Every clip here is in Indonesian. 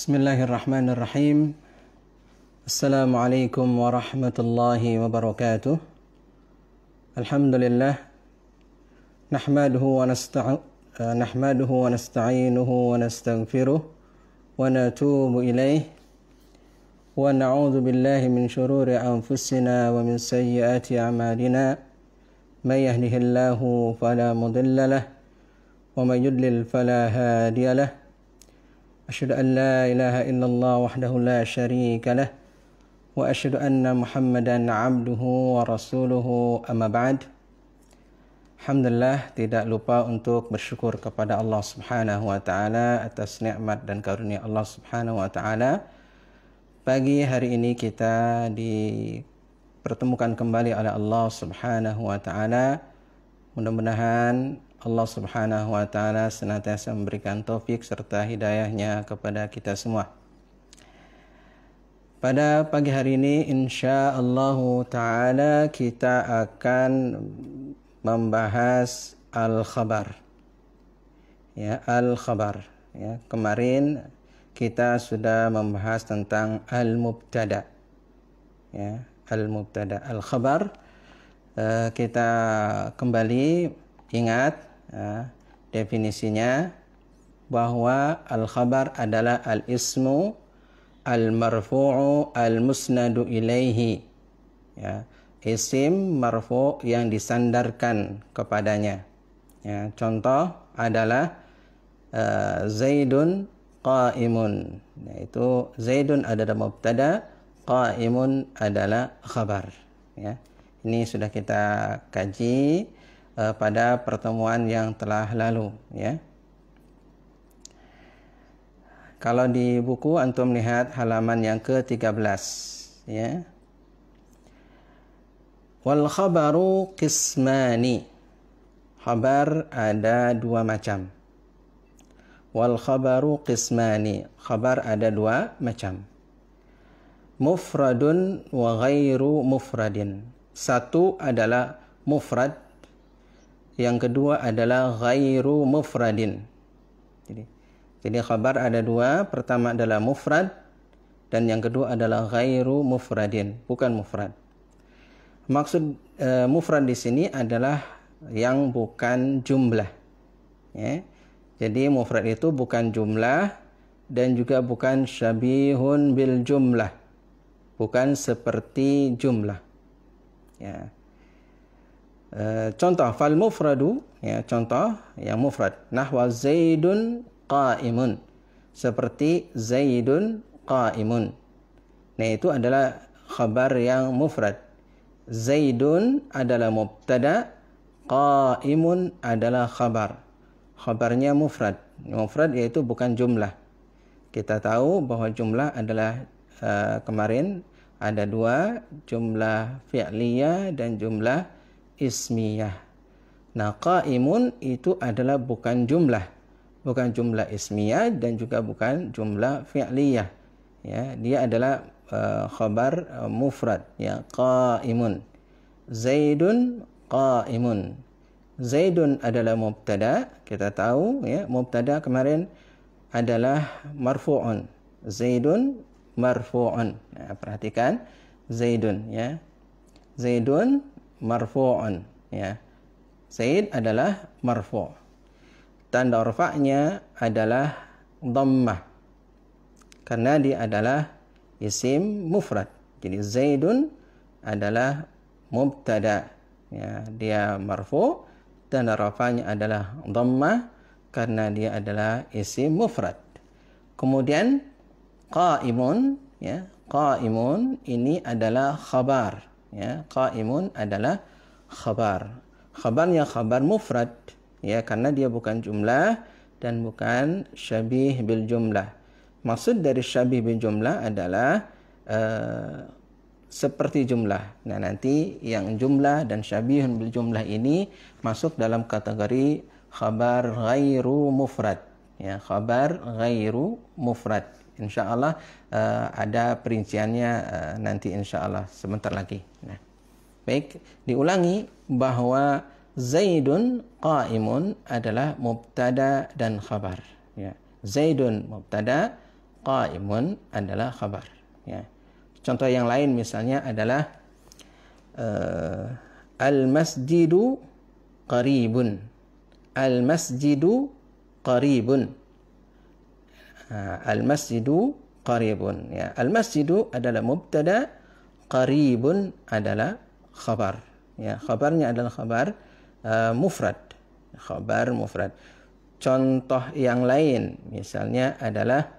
Bismillahirrahmanirrahim. Assalamualaikum warahmatullahi wabarakatuh. Alhamdulillah. Nahmaduhu wa nasta'inuhu wa nastaghfiruh wa natubu ilaih. Wa na'udzu billahi min syururi anfusina wa min sayyiati a'malina. May yahdihillahu fala mudilla lahu wa may yudlil fala hadiya lahu. Asyhadu an la ilaha illallah wahdahu la syarika lah wa asyhadu anna Muhammadan abduhu wa rasuluhu amma ba'd. Alhamdulillah, tidak lupa untuk bersyukur kepada Allah Subhanahu wa taala atas nikmat dan karunia Allah Subhanahu wa taala. Pagi hari ini kita dipertemukan kembali oleh Allah Subhanahu wa taala. Mudah-mudahan Allah Subhanahu wa taala senantiasa memberikan taufik serta hidayahnya kepada kita semua. Pada pagi hari ini insyaallah taala kita akan membahas al-khabar. Ya, al-khabar. Ya, kemarin kita sudah membahas tentang al-mubtada. Ya, al-mubtada, al-khabar. Kita kembali ingat definisinya bahwa al-khabar adalah al-ismu al-marfu'u al-musnadu ilaihi. Ya, isim marfu' yang disandarkan kepadanya. Ya, contoh adalah Zaidun qa'imun. Yaitu Zaidun adalah mubtada, qa'imun adalah khabar. Ya, ini sudah kita kaji pada pertemuan yang telah lalu, ya. Kalau di buku antum lihat halaman yang ke-13, ya. Wal khabaru qismani. Khabar ada dua macam. Wal khabaru qismani. Khabar ada dua macam. Mufradun wa ghairu mufradin. Satu adalah mufrad, yang kedua adalah ghairu mufradin. Jadi khabar ada dua, pertama adalah mufrad dan yang kedua adalah ghairu mufradin, bukan mufrad. Maksud mufrad di sini adalah yang bukan jumlah. Ya. Jadi mufrad itu bukan jumlah dan juga bukan syabihun bil jumlah, bukan seperti jumlah. Ya. Contoh fal mufradu, ya, contoh yang mufrad, nahwa Zaidun qa'imun, seperti Zaidun qa'imun. Nah, itu adalah khabar yang mufrad. Zaidun adalah mubtada, qa'imun adalah khabar. Khabarnya mufrad. Mufrad yaitu bukan jumlah. Kita tahu bahwa jumlah adalah kemarin ada dua, jumlah fi'liyah dan jumlah ismiyah. Nah, qa'imun itu adalah bukan jumlah ismiyah dan juga bukan jumlah fi'liyah. Ya, dia adalah khabar mufrad, ya, qa'imun. Zaidun qa'imun. Zaidun adalah mubtada, kita tahu, ya, mubtada kemarin adalah marfu'un. Zaidun marfu'un. Nah, perhatikan Zaidun, ya. Zaidun marfu'un, ya. Zaid adalah marfu'. Tanda rafa'nya adalah dhammah karena dia adalah isim mufrad. Jadi Zaidun adalah mubtada, ya, dia marfu', tanda rafa'nya adalah dhammah karena dia adalah isim mufrad. Kemudian qa'imun, ya, qa'imun ini adalah khabar. Ya, qa'imun adalah khabar. Khabarnya khabar mufrad, ya, karena dia bukan jumlah dan bukan syabih bil jumlah. Maksud dari syabih bil jumlah adalah seperti jumlah. Nah, nanti yang jumlah dan syabih bil jumlah ini masuk dalam kategori khabar ghairu mufrad. Ya, khabar ghairu mufrad. InsyaAllah ada perinciannya nanti insyaAllah sebentar lagi. Nah, baik, diulangi bahwa Zaidun qa'imun adalah mubtada dan khabar. Ya, Zaidun mubtada, qa'imun adalah khabar. Ya. Contoh yang lain misalnya adalah al-masjidu qaribun. Al-masjidu qaribun. Al-masjidu qaribun. Ya. Al-masjidu adalah mubtada, qaribun adalah khabar. Ya, khabarnya adalah khabar mufrad. Khabar mufrad. Contoh yang lain misalnya adalah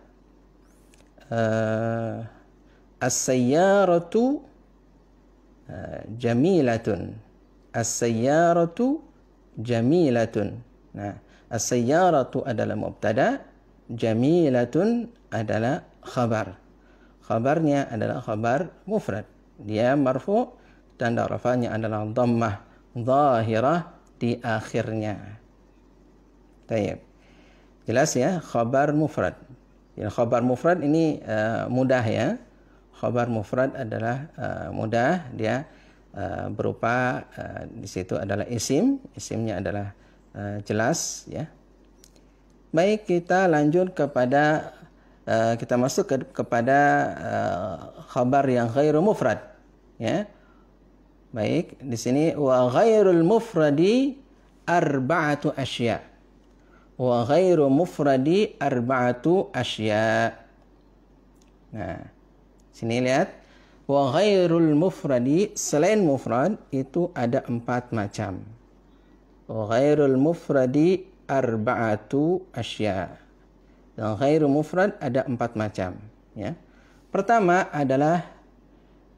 as-sayyaratu jamilatun. As-sayyaratu jamilatun. Nah, as-sayyaratu adalah mubtada, jamilatun adalah khabar. Khabarnya adalah khabar mufrad. Dia marfu, tanda rafa'nya adalah dhammah zahirah di akhirnya. Baik. Jelas ya, khabar mufrad. Ya, khabar mufrad ini mudah ya. Khabar mufrad adalah mudah, dia berupa di situ adalah isim, isimnya adalah jelas ya. Baik, kita lanjut kepada kita masuk kepada khabar yang ghairu mufrad ya. Baik, di sini wa ghairul mufradi arba'atu asya. Wa ghairu mufradi arba'atu asya. Nah, sini lihat, wa ghairul mufradi, selain mufrad itu ada 4 macam. Wa ghairul mufradi arba'atu asya. Dan ghairu mufrad ada 4 macam ya. Pertama adalah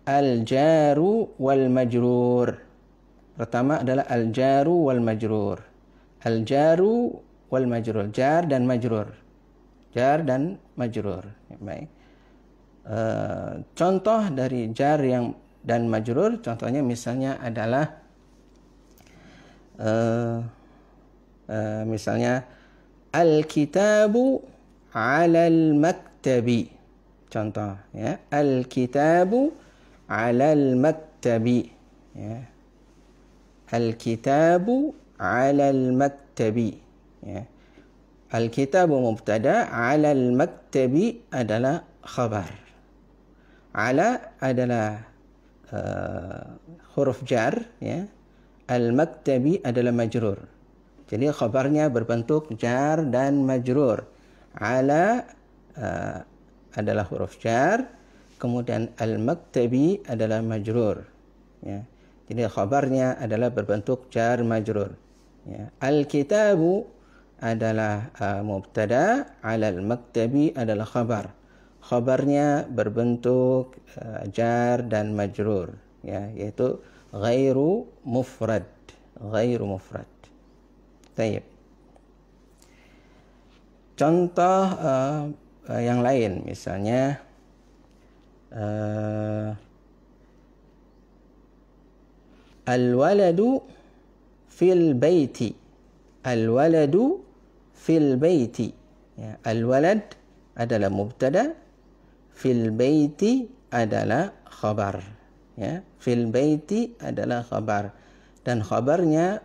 al-jaru wal majrur. Pertama adalah al-jaru wal majrur. Al-jaru wal majrur, jar dan majrur. Jar dan majrur. Baik. Contoh dari jar yang dan majrur, contohnya misalnya adalah misalnya al-kitabu 'alal maktabi. Contoh ya, al-kitabu 'alal maktabi ya. Al-kitabu 'alal maktabi ya. Al-kitabu mubtada, 'alal maktabi adalah khabar. 'Ala adalah huruf jar ya. Al-maktabi adalah majrur. Jadi khabarnya berbentuk jar dan majrur. 'Ala adalah huruf jar, kemudian al-maktabi adalah majrur ya. Jadi khabarnya adalah berbentuk jar majrur ya. Al-kitabu adalah mubtada, 'alal maktabi adalah khabar. Khabarnya berbentuk jar dan majrur ya, yaitu ghairu mufrad. Ghairu mufrad. Baik. Contoh yang lain misalnya al-waladu fil baiti. Al-waladu fil baiti ya. Al-walad adalah mubtada, fil baiti adalah khabar ya. Fil baiti adalah khabar dan khabarnya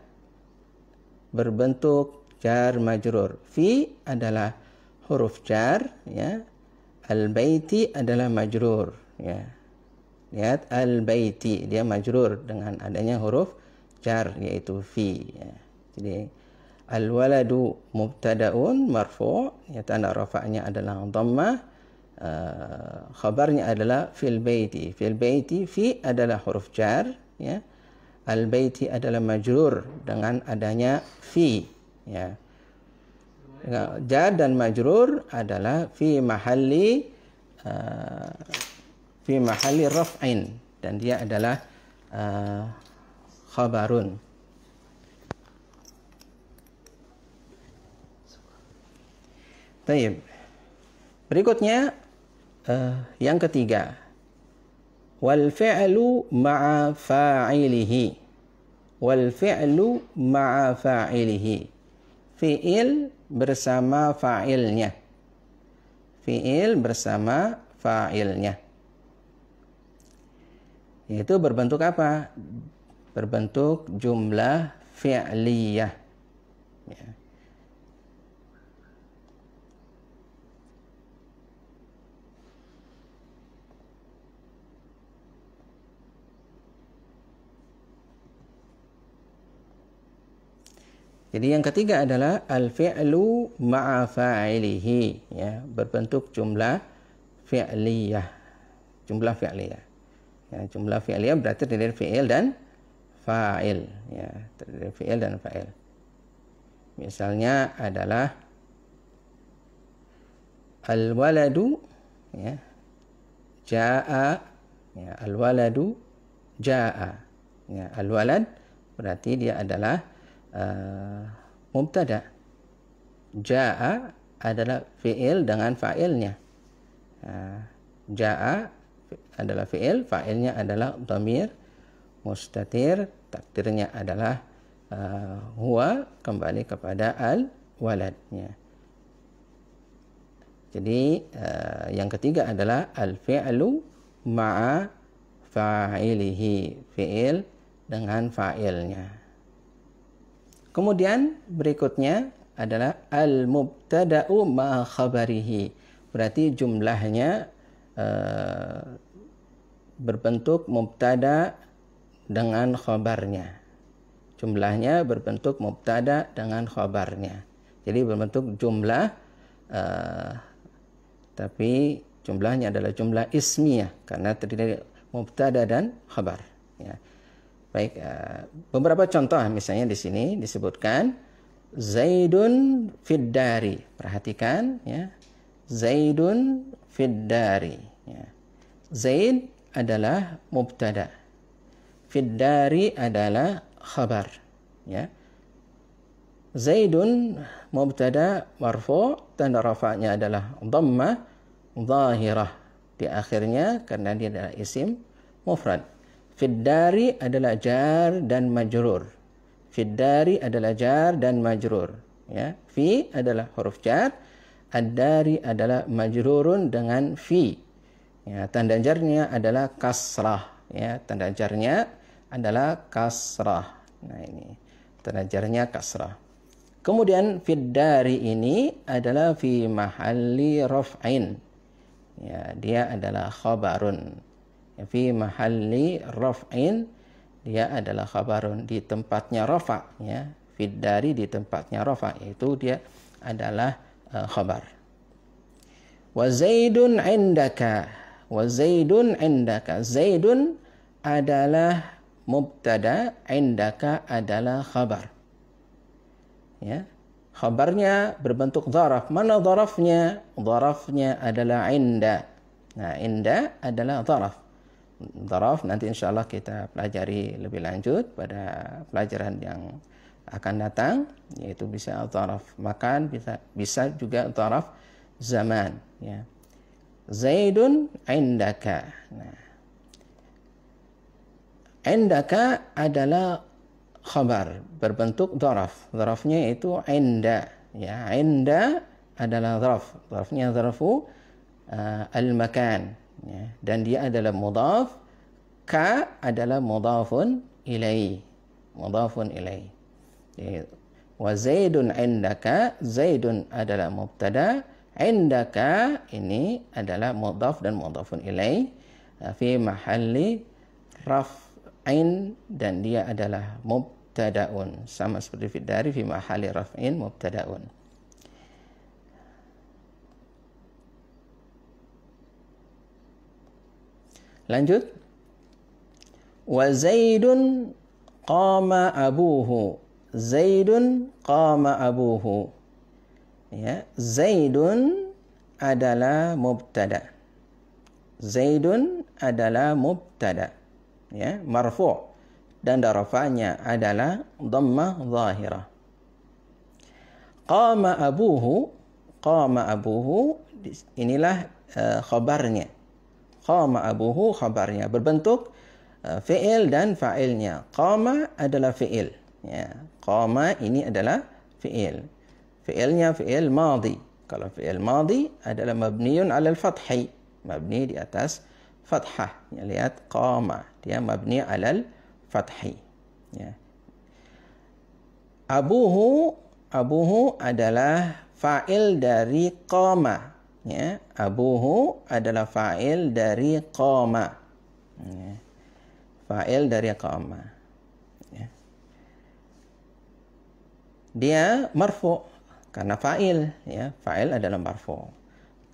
berbentuk jar majrur. Fi adalah huruf jar ya. Al-baiti adalah majrur ya. Lihat, al-baiti dia majrur dengan adanya huruf jar yaitu fi ya. Jadi al-waladu mubtadaun marfu' ya, tanda rafa'nya adalah dhammah. Khabarnya adalah fil baiti. Fil baiti, fi adalah huruf jar ya. Al-baiti adalah majrur dengan adanya fi ya. Jar dan majrur adalah fi mahalli raf'in dan dia adalah khabarun. Baik. Berikutnya yang ketiga, wal fi'lu ma'a fa'ilihi. Wal fi'lu ma'a fa'ilihi. Fi'il bersama fa'ilnya. Fi'il bersama fa'ilnya. Itu berbentuk apa? Berbentuk jumlah fi'liyah. Ya. Jadi yang ketiga adalah al-fi'lu ma'a fa'ilihi, ya, berbentuk jumlah fi'liyah. Jumlah fi'liyah. Ya, jumlah fi'liyah berarti terdiri dari fi'il dan fa'il, ya, terdiri dari fi'il dan fa'il. Misalnya adalah al-waladu, ya, jaa, ya, al-waladu jaa. Ya, al-walad berarti dia adalah mubtada. Jaa adalah fi'il dengan fa'ilnya. Jaa adalah fi'il, fa'ilnya adalah dhamir mustatir, takdirnya adalah huwa, kembali kepada al-walad. Ya. Jadi yang ketiga adalah al-fi'lu ma'a fa'ilihi, fi'il dengan fa'ilnya. Kemudian berikutnya adalah al-mubtada'u ma'a khabarihi. Berarti jumlahnya berbentuk mubtada dengan khabarnya. Jumlahnya berbentuk mubtada dengan khabarnya. Jadi berbentuk jumlah, tapi jumlahnya adalah jumlah ismiyah karena terdiri dari mubtada dan khabar. Ya. Baik, beberapa contoh misalnya di sini disebutkan Zaidun fid dari. Perhatikan, ya. Zaidun fid dari. Ya. Zaid adalah mubtada. Fid dari adalah khabar, ya. Zaidun mubtada marfu, tanda rafa'nya adalah dhammah zahirah di akhirnya karena dia adalah isim mufrad. Fiddari adalah jar dan majrur. Fiddari adalah jar dan majrur. Ya. Fi adalah huruf jar. Ad-dari adalah majrurun dengan fi. Ya, tanda jarnya adalah kasrah. Ya, tanda jarnya adalah kasrah. Nah ini tanda jarnya kasrah. Kemudian fiddari ini adalah fi mahalli raf'in. Ya, dia adalah khabarun. Fi mahalli raf'in, dia adalah khabarun, di tempatnya rafa, ya. Fiddari di tempatnya rafa, yaitu dia adalah khabar. Wa zaidun indaka, wa zaidun indaka. Zaidun adalah mubtada, indaka adalah khabar. Ya. Khabarnya berbentuk dharaf. Mana dharafnya? Dharafnya adalah inda. Nah, inda adalah dharaf. Dharaf nanti insyaallah kita pelajari lebih lanjut pada pelajaran yang akan datang, yaitu bisa dharaf makan, bisa juga dharaf zaman, ya. Zaidun indaka. Nah, indaka adalah khabar berbentuk dharaf. Dharafnya itu inda, ya. Inda adalah dharaf. Dharafnya dharfu al-makan. Ya, dan dia adalah mudhaf, ka adalah mudhafun ilai, mudhafun ilai. Wa zaidun indaka, zaidun adalah mubtada, indaka ini adalah mudhaf dan mudhafun ilai, fi mahalli raf'in, dan dia adalah mubtadaun, sama seperti fiddari, fi mahalli raf'in mubtadaun. Lanjut. Wa Zaidun qama abuhu. Zaidun qama abuhu. Ya, Zaidun adalah mubtada. Zaidun adalah mubtada. Ya, marfu' dan rafa'nya adalah dhammah zahirah. Qama abuhu, qama abuhu, inilah khabarnya. Qama abuhu khabarnya berbentuk fi'il dan fa'ilnya. Qama adalah fi'il, ya. Qama ini adalah fi'il. Fi'ilnya fi'il madhi. Kalau fi'il madhi adalah mabniun 'alal fathi, mabni di atas fathah. Ya, lihat qama, dia mabni 'alal fathi, ya. Abuhu, abuhu adalah fa'il dari qama. Ya, abuhu adalah fa'il dari qama. Ya, fa'il dari qama. Ya. dia marfu karena fa'il, ya. Fa'il adalah marfu.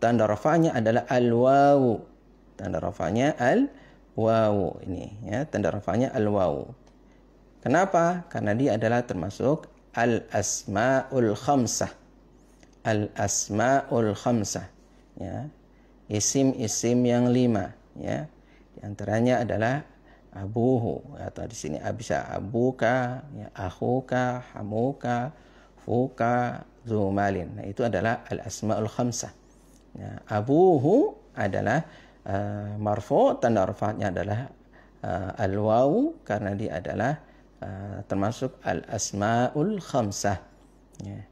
Tanda rafa'nya adalah al-wawu. Tanda rafa'nya al-wawu ini, ya. Tanda rafa'nya al-wawu. Kenapa? Karena dia adalah termasuk al-asma'ul khamsah. Al-asma'ul khamsah, ya. Isim-isim yang 5, ya. Di antaranya adalah abuhu, atau di sini bisa abuka, ya, akhuka, hamuka, fuka, zumalin. Nah, itu adalah al-asmaul khamsah. Ya, abuhu adalah marfu, tanda rafa'nya adalah al-wawu karena dia adalah termasuk al-asmaul khamsah. Ya.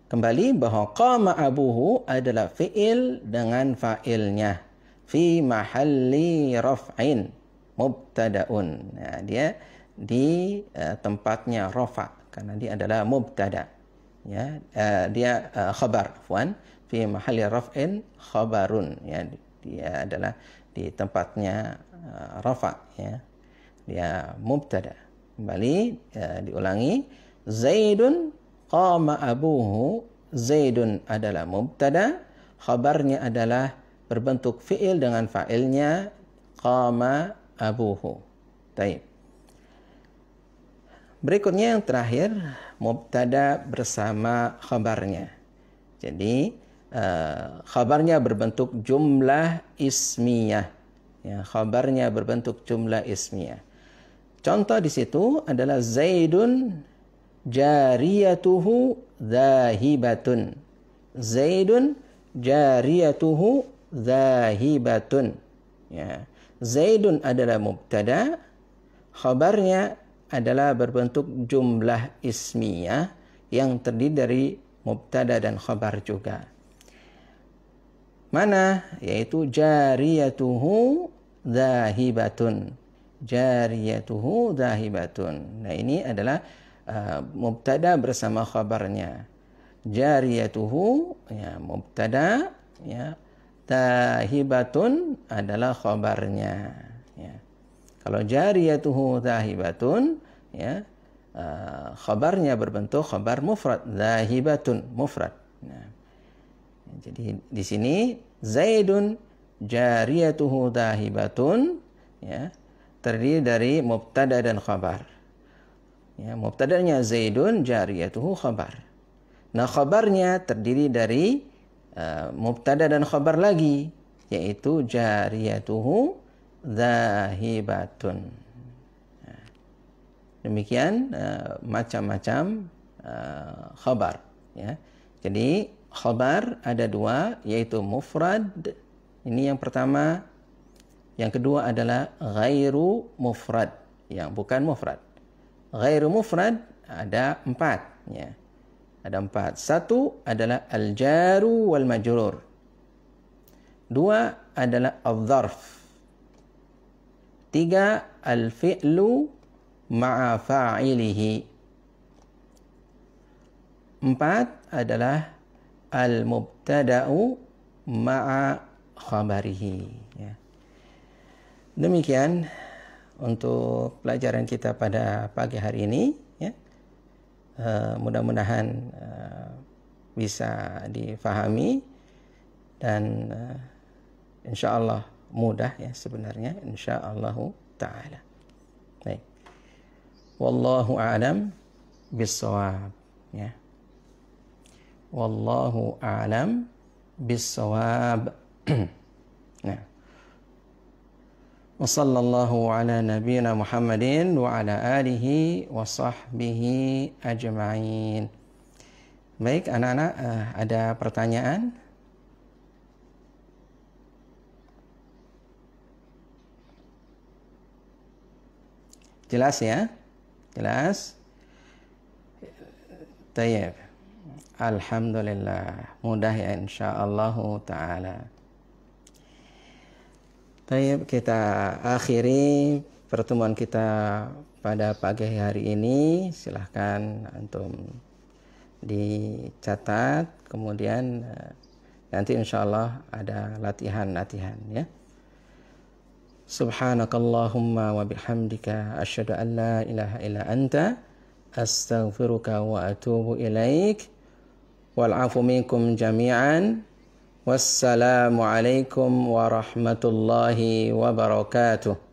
Kembali bahwa qama abuhu adalah fi'il dengan fa'ilnya fi mahalli raf'in mubtada'un. Nah, dia di tempatnya rafa karena dia adalah mubtada, ya. Dia khabar, afwan, fi mahalli raf'in khabarun, ya. Dia adalah di tempatnya rafa, ya. Dia mubtada. Kembali diulangi, Zaidun qama abuhu. Zaidun adalah mubtada, khabarnya adalah berbentuk fi'il dengan fa'ilnya qama abuhu. Taib. Berikutnya yang terakhir, mubtada bersama khabarnya. Jadi khabarnya berbentuk jumlah ismiyah. Ya, khabarnya berbentuk jumlah ismiyah. Contoh di situ adalah Zaidun jariyatuhu zahibatun. Zaidun jariyatuhu zahibatun. Ya. Zaidun adalah mubtada, khabarnya adalah berbentuk jumlah ismiyah yang terdiri dari mubtada dan khabar juga. Mana? Yaitu jariyatuhu zahibatun. Jariyatuhu zahibatun. Nah, ini adalah mubtada bersama khabarnya. Jariyatuhu, ya, mubtada, ya. Zahibatun adalah khabarnya, ya. Kalau jariyatuhu zahibatun, ya, khabarnya berbentuk khabar mufrad, zahibatun mufrad. Nah, jadi di sini Zaidun jariyatuhu zahibatun, ya, terdiri dari mubtada dan khabar. Ya, mubtadanya Zaidun, jariyatuhu khabar. Nah, khabarnya terdiri dari mubtada dan khabar lagi, yaitu jariyatuhu zahibatun. Nah, demikian macam-macam khabar, ya. Jadi khabar ada dua, yaitu mufrad, ini yang pertama. Yang kedua adalah ghairu mufrad, yang bukan mufrad. Ghairu mufrad ada 4, ya. Ada 4. 1 adalah al-jaru wal majrur. 2 adalah al-dharf. 3 al-fi'lu ma'a fa'ilihi. 4 adalah al-mubtada'u ma'a khabarihi, ya. Demikian untuk pelajaran kita pada pagi hari ini, ya. Mudah-mudahan bisa difahami dan insyaallah mudah, ya, sebenarnya, insyaallah taala. Baik. Wallahu a'lam bissawab, ya. Wallahu a'lam bissawab. Nah. Wa sallallahu ala nabiyyina Muhammadin wa ala alihi wa sahbihi ajma'in. Baik, anak-anak, ada pertanyaan? Jelas, ya? Jelas? Tayyib. Alhamdulillah. Mudah, ya, insyaallah ta'ala. Baik, kita akhiri pertemuan kita pada pagi hari ini. Silahkan antum dicatat, kemudian nanti insyaallah ada latihan-latihan, ya. Subhanakallahumma wa bihamdika asyhadu an la ilaha illa anta astaghfiruka wa atubu ilaik. Wal afu minkum jami'an. Wassalamu alaikum warahmatullahi wabarakatuh.